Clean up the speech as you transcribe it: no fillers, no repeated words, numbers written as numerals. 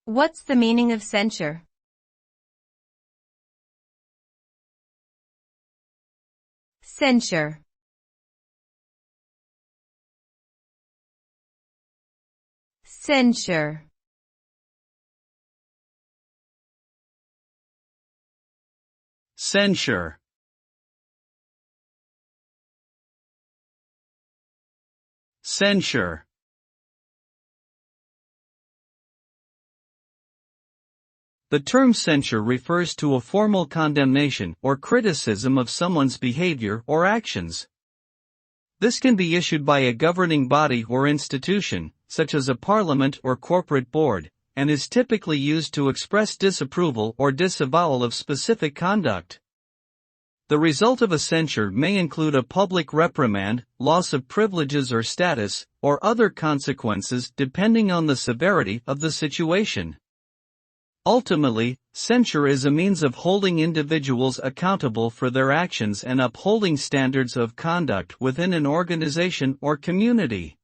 What's the meaning of censure? Censure. Censure. Censure. Censure. The term censure refers to a formal condemnation or criticism of someone's behavior or actions. This can be issued by a governing body or institution, such as a parliament or corporate board, and is typically used to express disapproval or disavowal of specific conduct. The result of a censure may include a public reprimand, loss of privileges or status, or other consequences depending on the severity of the situation. Ultimately, censure is a means of holding individuals accountable for their actions and upholding standards of conduct within an organization or community.